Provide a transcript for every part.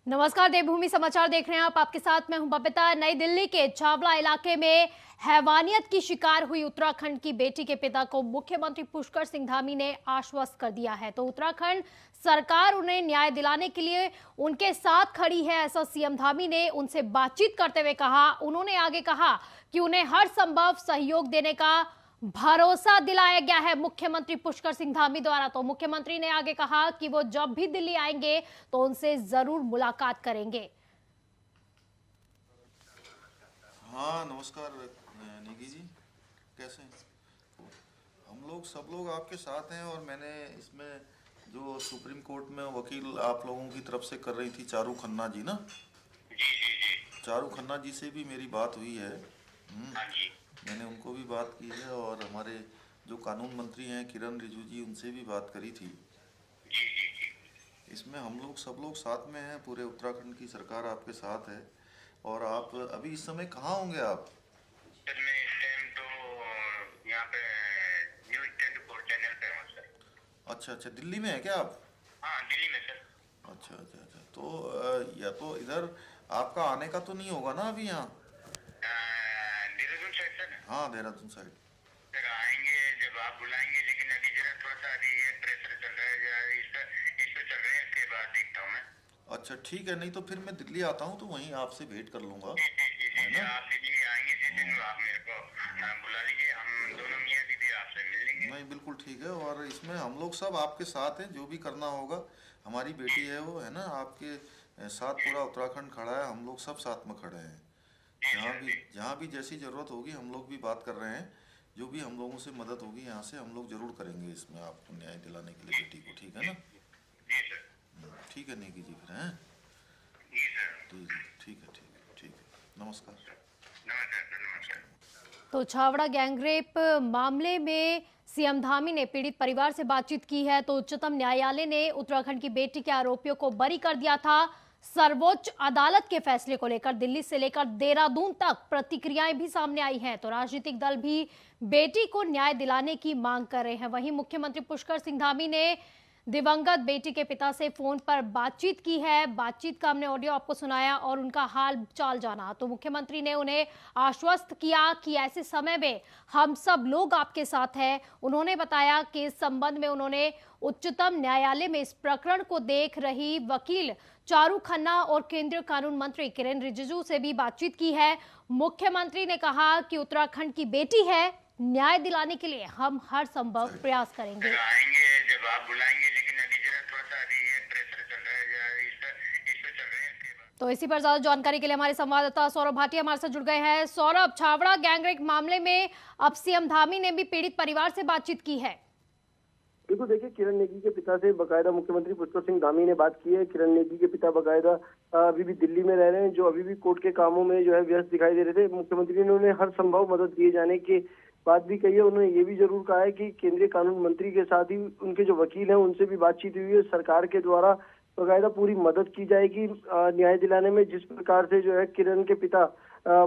नमस्कार, देवभूमि समाचार देख रहे हैं आप। आपके साथ मैं हूं बबीता। नई दिल्ली के छावड़ा इलाके में हैवानियत की शिकार हुई उत्तराखंड की बेटी के पिता को मुख्यमंत्री पुष्कर सिंह धामी ने आश्वस्त कर दिया है। तो उत्तराखंड सरकार उन्हें न्याय दिलाने के लिए उनके साथ खड़ी है, ऐसा सीएम धामी ने उनसे बातचीत करते हुए कहा। उन्होंने आगे कहा कि उन्हें हर संभव सहयोग देने का भरोसा दिलाया गया है मुख्यमंत्री पुष्कर सिंह धामी द्वारा। तो मुख्यमंत्री ने आगे कहा कि वो जब भी दिल्ली आएंगे तो उनसे जरूर मुलाकात करेंगे। हाँ, नमस्कार निगी जी, कैसे हैं? सब लोग आपके साथ हैं। और मैंने इसमें जो सुप्रीम कोर्ट में वकील आप लोगों की तरफ से कर रही थी चारू खन्ना जी ना, चारू खन्ना जी से भी मेरी बात हुई है। मैंने उनको भी बात की है और हमारे जो कानून मंत्री हैं किरण रिजिजू जी, उनसे भी बात करी थी। इसमें सब लोग साथ में हैं, पूरे उत्तराखंड की सरकार आपके साथ है। और आप अभी इस समय कहाँ होंगे आप? सर मैं इस टाइम तो यहाँ पे न्यूज़ 24 चैनल पे हूँ सर। अच्छा, दिल्ली में है क्या आप? हाँ, दिल्ली में सर। अच्छा। तो या तो इधर आपका आने का तो नहीं होगा ना अभी यहाँ? Dehradun side sir. हाँ, देहरादून साइड। सर आएंगे जब आप बुलाएंगे, लेकिन अभी जरा थोड़ा सा अभी ये प्रेशर चल रहा है, इस पे चल रहे हैं। इसके बाद देखता हूँ मैं। अच्छा ठीक है, नहीं तो फिर मैं दिल्ली आता हूँ तो वहीं आपसे भेंट कर लूँगा, जी, है ना? आप दिल्ली आएंगे जिस दिन आप मेरे को बुला लीजिए, हम दोनों मियाँ बीवी आपसे मिल लेंगे। नहीं, बिल्कुल ठीक है। और इसमें हम लोग सब आपके साथ हैं, जो भी करना होगा। हमारी बेटी है वो, है ना, आपके साथ पूरा उत्तराखंड खड़ा है। हम लोग सब साथ में खड़े हैं। जहाँ भी जैसी ज़रूरत होगी हम लोग भी बात कर रहे हैं। जो भी हम लोगों से मदद होगी यहाँ से हम लोग ज़रूर करेंगे इसमें आपको न्याय दिलाने के लिए बेटी को, ठीक है ना? जी सर। ठीक है निकी जी, फिर हैं? जी सर। ठीक है। नमस्कार। नमस्कार सर, नमस्कार। तो छावड़ा गैंगरेप मामले में सीएम धामी ने पीड़ित परिवार से बातचीत की है। तो उच्चतम न्यायालय ने उत्तराखंड की बेटी के आरोपियों को बरी कर दिया था। सर्वोच्च अदालत के फैसले को लेकर दिल्ली से लेकर देहरादून तक प्रतिक्रियाएं भी सामने आई हैं। तो राजनीतिक दल भी बेटी को न्याय दिलाने की मांग कर रहे हैं। वहीं मुख्यमंत्री पुष्कर सिंह धामी ने दिवंगत बेटी के पिता से फोन पर बातचीत की है। बातचीत का हमने ऑडियो आपको सुनाया और उनका हाल चाल जाना। तो मुख्यमंत्री ने उन्हें आश्वस्त किया कि ऐसे समय में हम सब लोग आपके साथ हैं। उन्होंने बताया कि इस संबंध में उन्होंने उच्चतम न्यायालय में इस प्रकरण को देख रही वकील चारू खन्ना और केंद्रीय कानून मंत्री किरण रिजिजू से भी बातचीत की है। मुख्यमंत्री ने कहा कि उत्तराखंड की बेटी है, न्याय दिलाने के लिए हम हर संभव प्रयास करेंगे। आएंगे जब आप बुलाएंगे, लेकिन अभी जरा थोड़ा सा अभी ये प्रेशर चल रहा है, इस पे चल रहे हैं। इसके बाद तो इसी पर ज्यादा जानकारी के लिए हमारे संवाददाता सौरभ भाटिया हमारे साथ जुड़ गए हैं। सौरभ, छावड़ा गैंगरेप मामले में अब सीएम धामी ने भी पीड़ित परिवार से बातचीत की है। बिल्कुल, देखिए किरण नेगी के पिता से बकायदा मुख्यमंत्री पुष्कर सिंह धामी ने बात की है। किरण नेगी के पिता बकायदा अभी भी दिल्ली में रह रहे हैं, जो अभी भी कोर्ट के कामों में जो है व्यस्त दिखाई दे रहे थे। मुख्यमंत्री ने उन्हें हर संभव मदद दिए जाने की बात भी कही है। उन्होंने ये भी जरूर कहा है कि केंद्रीय कानून मंत्री के साथ ही उनके जो वकील हैं उनसे भी बातचीत हुई है। सरकार के द्वारा बकायदा पूरी मदद की जाएगी न्याय दिलाने में। जिस प्रकार से जो है किरण के पिता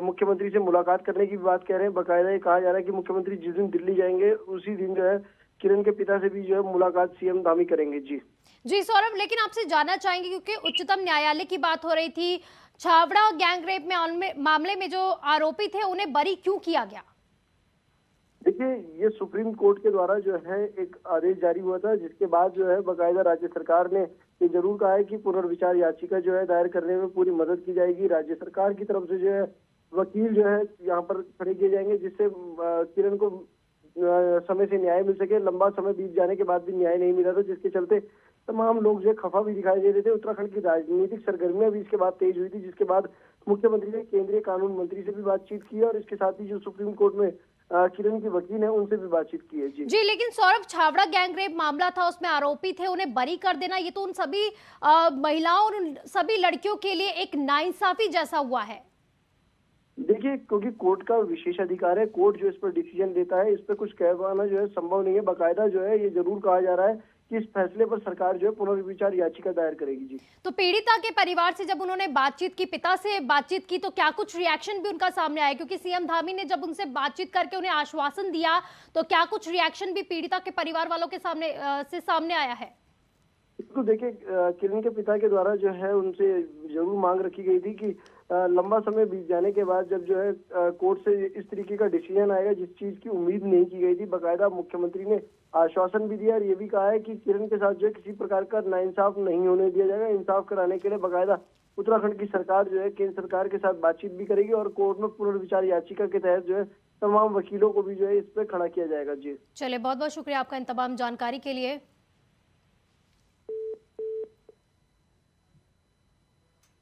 मुख्यमंत्री से मुलाकात करने की बात कह रहे हैं, बकायदा ये कहा जा रहा है कि मुख्यमंत्री जिस दिन दिल्ली जाएंगे उसी दिन जो है किरण के पिता से भी जो है मुलाकात सीएम धामी करेंगे। जी सौरभ, लेकिन आपसे जानना चाहेंगे क्योंकि उच्चतम न्यायालय की बात हो रही थी, छावड़ा गैंगरेप मामले में जो आरोपी थे उन्हें बरी क्यों किया गया? देखिए, ये सुप्रीम कोर्ट के द्वारा जो है एक आदेश जारी हुआ था, जिसके बाद जो है बकायदा राज्य सरकार ने ये जरूर कहा है कि पुनर्विचार याचिका जो है दायर करने में पूरी मदद की जाएगी। राज्य सरकार की तरफ से जो है वकील जो है यहाँ पर खड़े किए जाएंगे, जिससे किरण को समय से न्याय मिल सके। लंबा समय बीत जाने के बाद भी न्याय नहीं मिला था, जिसके चलते तमाम लोग जो है खफा भी दिखाई दे रहे थे। उत्तराखंड की राजनीतिक सरगर्मियां भी इसके बाद तेज हुई थी, जिसके बाद मुख्यमंत्री ने केंद्रीय कानून मंत्री से भी बातचीत की और इसके साथ ही जो सुप्रीम कोर्ट में किरण की वकील है उनसे भी बातचीत की है। जी, लेकिन सौरभ, छावड़ा गैंगरेप मामला था, उसमें आरोपी थे, उन्हें बरी कर देना ये तो उन सभी महिलाओं और उन सभी लड़कियों के लिए एक नाइंसाफी जैसा हुआ है। देखिए, क्योंकि कोर्ट का विशेष अधिकार है, कोर्ट जो इस पर डिसीजन देता है, इस पर कुछ कह पाना जो है संभव नहीं है। बकायदा जो है ये जरूर कहा जा रहा है कि इस फैसले पर सरकार जो है पुनर्विचार याचिका दायर करेगी। जी, तो पीड़िता के परिवार से जब उन्होंने बातचीत की, पिता से बातचीत की, तो क्या कुछ रिएक्शन भी उनका सामने आया? क्योंकि सीएम धामी ने जब उनसे बातचीत करके उन्हें आश्वासन दिया, तो क्या कुछ रिएक्शन भी पीड़िता के परिवार वालों के सामने आया है? तो देखिए किरण के पिता के द्वारा जो है उनसे जरूर मांग रखी गई थी कि लंबा समय बीत जाने के बाद जब जो है कोर्ट से इस तरीके का डिसीजन आएगा जिस चीज की उम्मीद नहीं की गई थी, बकायदा मुख्यमंत्री ने आश्वासन भी दिया और ये भी कहा है कि किरण के साथ जो है किसी प्रकार का नाइंसाफ नहीं होने दिया जाएगा। इंसाफ कराने के लिए बकायदा उत्तराखंड की सरकार जो है केंद्र सरकार के साथ बातचीत भी करेगी और कोर्ट में पुनर्विचार याचिका के तहत जो है तमाम वकीलों को भी जो है इस पे खड़ा किया जाएगा। जी चलिए, बहुत बहुत शुक्रिया आपका इन तमाम जानकारी के लिए।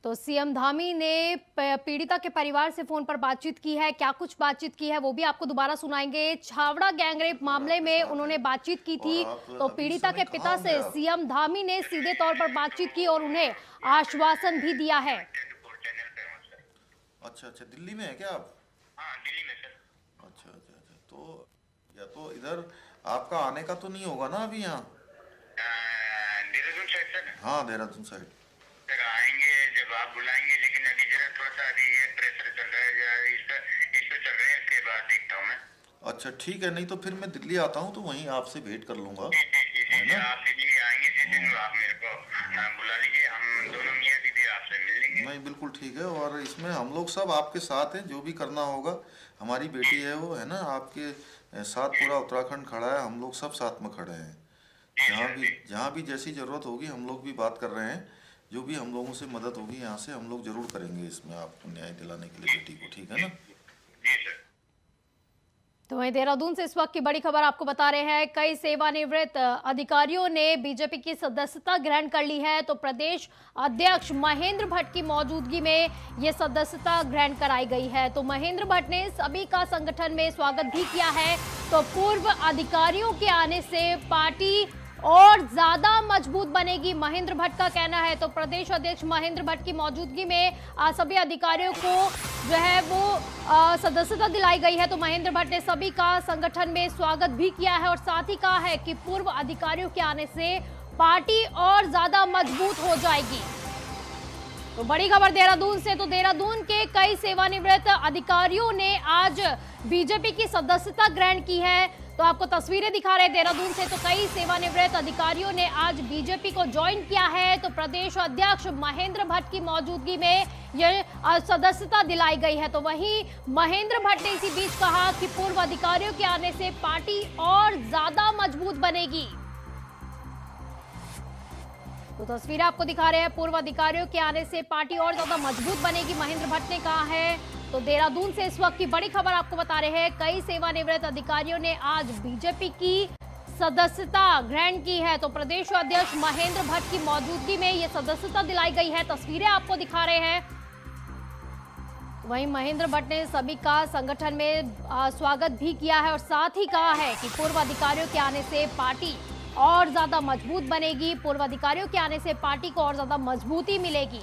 तो सीएम धामी ने पीड़िता के परिवार से फोन पर बातचीत की है। क्या कुछ बातचीत की है वो भी आपको दोबारा सुनाएंगे। छावड़ा गैंगरेप मामले में उन्होंने बातचीत की थी, तो पीड़िता के पिता से सीएम धामी ने सीधे तौर पर बातचीत की और उन्हें आश्वासन भी दिया है। अच्छा, दिल्ली में है क्या आप? हाँ, दिल्ली में सर। अच्छा, तो या तो इधर आपका आने का तो नहीं होगा ना अभी यहाँ? Dehradun side sir. हाँ, देहरादून साइड सर आएंगे जब आप बुलाएंगे, लेकिन अभी जरा थोड़ा सा अभी ये प्रेशर चल रहा है, इस पे चल रहे हैं, इसके बाद देखता हूँ मैं। अच्छा, ठीक है, नहीं तो फिर मैं दिल्ली आता हूँ तो वहीं आपसे भेंट कर लूंगा, है जी, ना? आप दिल्ली आएंगे जिस दिन आप मेरे को बुला लीजिए, हम दोनों मियाँ बीवी आपसे मिल लेंगे। नहीं, बिल्कुल ठीक है। और इसमें हम लोग सब आपके साथ हैं, जो भी करना होगा। हमारी बेटी है वो, है ना, आपके साथ पूरा उत्तराखंड खड़ा है, हम लोग सब साथ में खड़े हैं। जहाँ भी जैसी जरूरत होगी हम लोग भी बात कर रहे हैं। जो भी हम लोगों से मदद होगी यहाँ से हम लोग जरूर करेंगे इसमें आपको न्याय दिलाने के लिए बेटी को, ठीक है ना? जी सर। तो वहीं देहरादून से इस वक्त की बड़ी खबर आपको बता रहे हैं। कई सेवानिवृत्त अधिकारियों ने बीजेपी की सदस्यता ग्रहण कर ली है। तो प्रदेश अध्यक्ष महेंद्र भट्ट की मौजूदगी में ये सदस्यता ग्रहण कराई गई है। तो महेंद्र भट्ट ने सभी का संगठन में स्वागत भी किया है। तो पूर्व अधिकारियों के आने से पार्टी और ज्यादा मजबूत बनेगी, महेंद्र भट्ट का कहना है। तो प्रदेश अध्यक्ष महेंद्र भट्ट की मौजूदगी में सभी अधिकारियों को जो है वो सदस्यता दिलाई गई है। तो महेंद्र भट्ट ने सभी का संगठन में स्वागत भी किया है और साथ ही कहा है कि पूर्व अधिकारियों के आने से पार्टी और ज्यादा मजबूत हो जाएगी। तो बड़ी खबर देहरादून से। तो देहरादून के कई सेवानिवृत्त अधिकारियों ने आज बीजेपी की सदस्यता ग्रहण की है। तो आपको तस्वीरें दिखा रहे हैं देहरादून से। तो कई सेवानिवृत्त अधिकारियों ने आज बीजेपी को ज्वाइन किया है। तो प्रदेश अध्यक्ष महेंद्र भट्ट की मौजूदगी में यह सदस्यता दिलाई गई है। तो वहीं महेंद्र भट्ट ने इसी बीच कहा कि पूर्व अधिकारियों के आने से पार्टी और ज्यादा मजबूत बनेगी। तो तस्वीरें आपको दिखा रहे हैं, पूर्व अधिकारियों के आने से पार्टी और ज्यादा मजबूत बनेगी, महेंद्र भट्ट ने कहा है। तो देहरादून से इस वक्त की बड़ी खबर आपको बता रहे हैं। कई सेवानिवृत्त अधिकारियों ने आज बीजेपी की सदस्यता ग्रहण की है। तो प्रदेश अध्यक्ष महेंद्र भट्ट की मौजूदगी में ये सदस्यता दिलाई गई है। तस्वीरें आपको दिखा रहे हैं। वहीं महेंद्र भट्ट ने सभी का संगठन में स्वागत भी किया है और साथ ही कहा है कि पूर्व अधिकारियों के आने से पार्टी और ज्यादा मजबूत बनेगी, पूर्व अधिकारियों के आने से पार्टी को और ज्यादा मजबूती मिलेगी।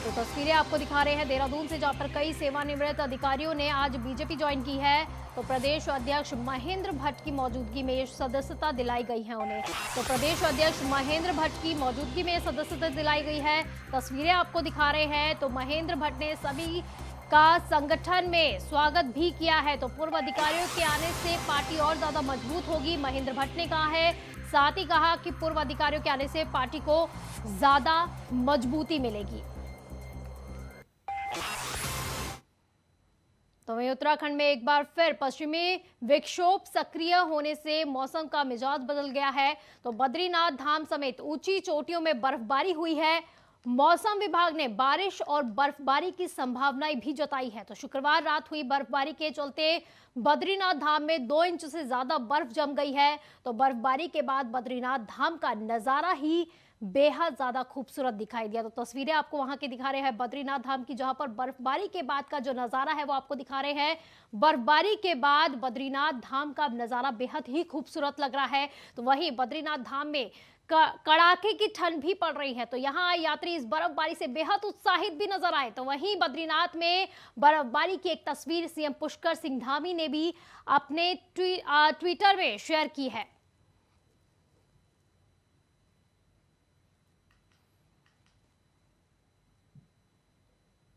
तो तस्वीरें आपको दिखा रहे हैं देहरादून से, जहां पर कई सेवानिवृत्त अधिकारियों ने आज बीजेपी ज्वाइन की है। तो प्रदेश अध्यक्ष महेंद्र भट्ट की मौजूदगी में सदस्यता दिलाई गई है उन्हें। तो प्रदेश अध्यक्ष महेंद्र भट्ट की मौजूदगी में सदस्यता दिलाई गई है। तस्वीरें आपको दिखा रहे हैं। तो महेंद्र भट्ट ने सभी का संगठन में स्वागत भी किया है। तो पूर्व अधिकारियों के आने से पार्टी और ज्यादा मजबूत होगी, महेंद्र भट्ट ने कहा है। साथ ही कहा कि पूर्व अधिकारियों के आने से पार्टी को ज्यादा मजबूती मिलेगी। तो वहीं उत्तराखंड में एक बार फिर पश्चिमी विक्षोभ सक्रिय होने से मौसम का मिजाज बदल गया है। तो बद्रीनाथ धाम समेत ऊंची चोटियों में बर्फबारी हुई है। मौसम विभाग ने बारिश और बर्फबारी की संभावनाएं भी जताई है। तो शुक्रवार रात हुई बर्फबारी के चलते बद्रीनाथ धाम में 2 इंच से ज्यादा बर्फ जम गई है। तो बर्फबारी के बाद बद्रीनाथ धाम का नजारा ही बेहद ज्यादा खूबसूरत दिखाई दिया। तो तस्वीरें आपको वहां के दिखा रहे हैं बद्रीनाथ धाम की, जहां पर बर्फबारी के बाद का जो नजारा है वो आपको दिखा रहे हैं। बर्फबारी के बाद बद्रीनाथ धाम का नजारा बेहद ही खूबसूरत लग रहा है। तो वहीं बद्रीनाथ धाम में कड़ाके की ठंड भी पड़ रही है। तो यहाँ यात्री इस बर्फबारी से बेहद उत्साहित भी नजर आए। तो वहीं बद्रीनाथ में बर्फबारी की एक तस्वीर सीएम पुष्कर सिंह धामी ने भी अपने ट्विटर में शेयर की है।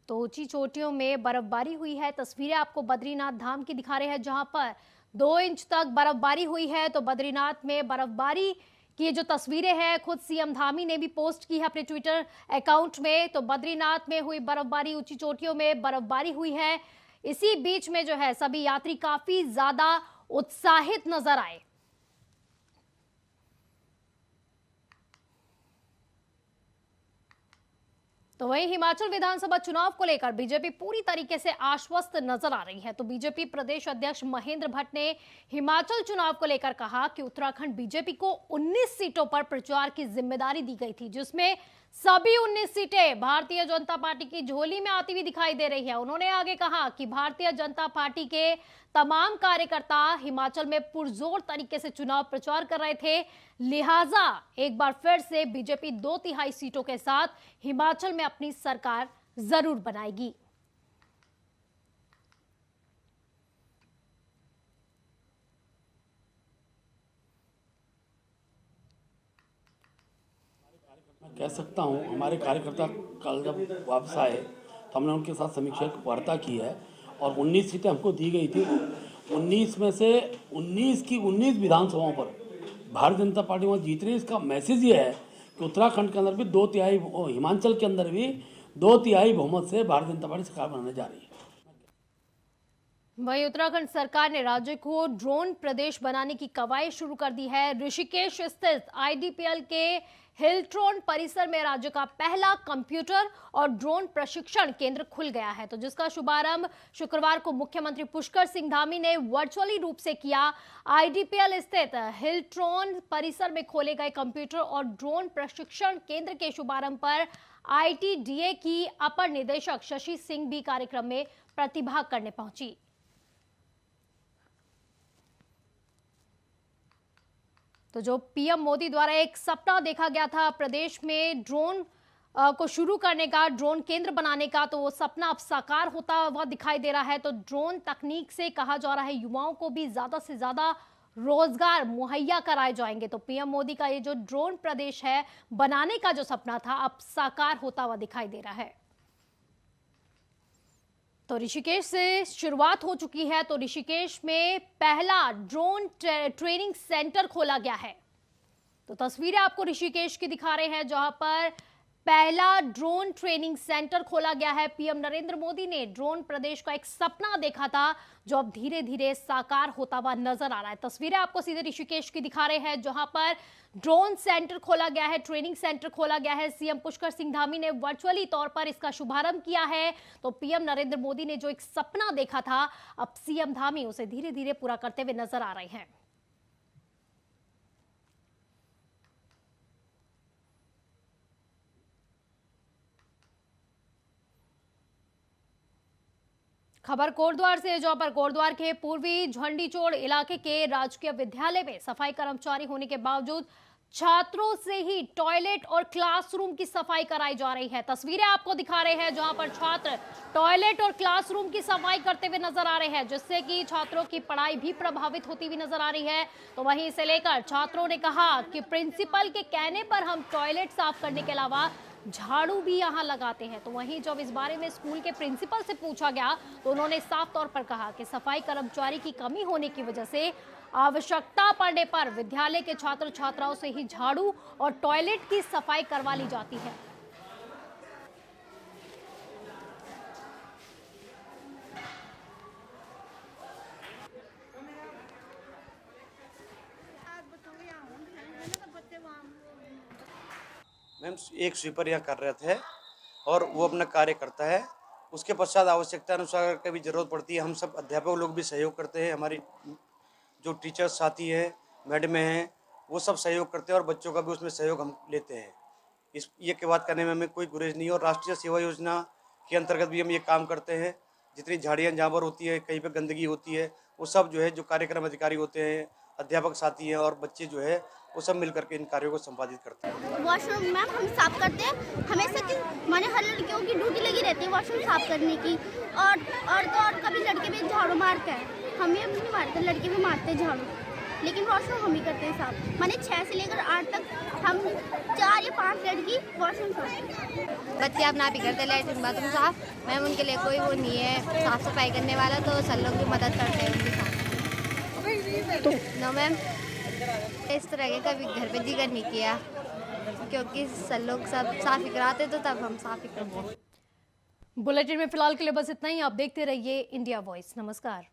तो ऊंची चोटियों में बर्फबारी हुई है। तस्वीरें आपको बद्रीनाथ धाम की दिखा रहे हैं, जहां पर 2 इंच तक बर्फबारी हुई है। तो बद्रीनाथ में बर्फबारी की जो तस्वीरें हैं खुद सीएम धामी ने भी पोस्ट की है अपने ट्विटर अकाउंट में। तो बद्रीनाथ में हुई बर्फबारी, ऊंची चोटियों में बर्फबारी हुई है। इसी बीच में जो है सभी यात्री काफी ज्यादा उत्साहित नजर आए। तो वहीं हिमाचल विधानसभा चुनाव को लेकर बीजेपी पूरी तरीके से आश्वस्त नजर आ रही है। तो बीजेपी प्रदेश अध्यक्ष महेंद्र भट्ट ने हिमाचल चुनाव को लेकर कहा कि उत्तराखंड बीजेपी को 19 सीटों पर प्रचार की जिम्मेदारी दी गई थी, जिसमें सभी 19 सीटें भारतीय जनता पार्टी की झोली में आती हुई दिखाई दे रही है। उन्होंने आगे कहा कि भारतीय जनता पार्टी के तमाम कार्यकर्ता हिमाचल में पुरजोर तरीके से चुनाव प्रचार कर रहे थे, लिहाजा एक बार फिर से बीजेपी 2/3 सीटों के साथ हिमाचल में अपनी सरकार जरूर बनाएगी। मैं कह सकता हूँ हमारे कार्यकर्ता कल जब वापस आए तो हमने उनके साथ समीक्षा वार्ता की है और 19 सीटें हमको दी गई थी। 19 में से 19 की 19 विधानसभाओं पर भारतीय जनता पार्टी वहाँ जीत रही है। इसका मैसेज ये है कि उत्तराखंड के अंदर भी 2/3, हिमाचल के अंदर भी 2/3 बहुमत से भारतीय जनता पार्टी सरकार बनाने जा रही है। वहीं उत्तराखंड सरकार ने राज्य को ड्रोन प्रदेश बनाने की कवायद शुरू कर दी है। ऋषिकेश स्थित आईडीपीएल के हिलट्रॉन परिसर में राज्य का पहला कंप्यूटर और ड्रोन प्रशिक्षण केंद्र खुल गया है, तो जिसका शुभारंभ शुक्रवार को मुख्यमंत्री पुष्कर सिंह धामी ने वर्चुअली रूप से किया। आईडीपीएल स्थित हिलट्रॉन परिसर में खोले गए कंप्यूटर और ड्रोन प्रशिक्षण केंद्र के शुभारंभ पर आईटीडीए की अपर निदेशक शशि सिंह भी कार्यक्रम में प्रतिभाग करने पहुंची। तो जो पीएम मोदी द्वारा एक सपना देखा गया था प्रदेश में ड्रोन को शुरू करने का, ड्रोन केंद्र बनाने का, तो वो सपना अब साकार होता हुआ दिखाई दे रहा है। तो ड्रोन तकनीक से कहा जा रहा है युवाओं को भी ज्यादा से ज्यादा रोजगार मुहैया कराए जाएंगे। तो पीएम मोदी का ये जो ड्रोन प्रदेश है बनाने का जो सपना था अब साकार होता हुआ दिखाई दे रहा है। तो ऋषिकेश से शुरुआत हो चुकी है। तो ऋषिकेश में पहला ड्रोन ट्रेनिंग सेंटर खोला गया है। तो तस्वीरें आपको ऋषिकेश की दिखा रहे हैं जहां पर पहला ड्रोन ट्रेनिंग सेंटर खोला गया है। पीएम नरेंद्र मोदी ने ड्रोन प्रदेश का एक सपना देखा था जो अब धीरे धीरे साकार होता हुआ नजर आ रहा है। तस्वीरें आपको सीधे ऋषिकेश की दिखा रहे हैं जहां पर ड्रोन सेंटर खोला गया है, ट्रेनिंग सेंटर खोला गया है। सीएम पुष्कर सिंह धामी ने वर्चुअली तौर पर इसका शुभारंभ किया है। तो पीएम नरेंद्र मोदी ने जो एक सपना देखा था अब सीएम धामी उसे धीरे धीरे पूरा करते हुए नजर आ रहे हैं। खबर कोटद्वार से, जहां पर कोटद्वार के पूर्वी झंडीचोड़ इलाके के राजकीय विद्यालय में सफाई कर्मचारी होने के बावजूद छात्रों से ही टॉयलेट और क्लासरूम की सफाई कराई जा रही है। तस्वीरें आपको दिखा रहे हैं जहां पर छात्र टॉयलेट और क्लासरूम की सफाई करते हुए नजर आ रहे हैं, जिससे कि छात्रों की पढ़ाई भी प्रभावित होती हुई नजर आ रही है। तो वहीं इसे लेकर छात्रों ने कहा कि प्रिंसिपल के कहने पर हम टॉयलेट साफ करने के अलावा झाड़ू भी यहाँ लगाते हैं। तो वहीं जब इस बारे में स्कूल के प्रिंसिपल से पूछा गया तो उन्होंने साफ तौर पर कहा कि सफाई कर्मचारी की कमी होने की वजह से आवश्यकता पड़ने पर विद्यालय के छात्र छात्राओं से ही झाड़ू और टॉयलेट की सफाई करवा ली जाती है। मैम एक स्वीपर यहाँ कर रहे थे और वो अपना कार्य करता है। उसके पश्चात आवश्यकता अनुसार कभी जरूरत पड़ती है हम सब अध्यापक लोग भी सहयोग करते हैं। हमारी जो टीचर्स साथी हैं, मैडमें हैं, वो सब सहयोग करते हैं और बच्चों का भी उसमें सहयोग हम लेते हैं। ये की बात करने में हमें कोई गुरेज नहीं है। और राष्ट्रीय सेवा योजना के अंतर्गत भी हम ये काम करते हैं। जितनी झाड़ियाँ जहाँ पर होती है, कहीं पर गंदगी होती है, वो सब जो है जो कार्यक्रम अधिकारी होते हैं, अध्यापक साथी हैं और बच्चे जो है वो सब मिल करके इन कार्यों को संपादित करते हैं। वॉशरूम मैम हम साफ करते हैं हमेशा की, माने हर लड़कियों की ड्यूटी लगी रहती है वॉशरूम साफ करने की। और तो और कभी लड़के भी झाड़ू मारते हैं, हम ही नहीं मारते, लड़के भी मारते हैं झाड़ू, लेकिन वॉशरूम हम ही करते हैं साफ। माने 6 से लेकर 8 तक हम 4 या 5 लड़की वॉशरूम साफ। बच्चे अब ना भी करते लैट्रिन बाथरूम साफ, मैम उनके लिए कोई वो नहीं है साफ सफाई करने वाला, तो सर लोग भी मदद करते हैं उनके साथ। नो मैम, इस तरह के कभी घर पे जिक्र नहीं किया, क्योंकि सब लोग सब साफ ही कराते तो तब हम साफ ही करते। बुलेटिन में फिलहाल के लिए बस इतना ही। आप देखते रहिए इंडिया वॉइस। नमस्कार।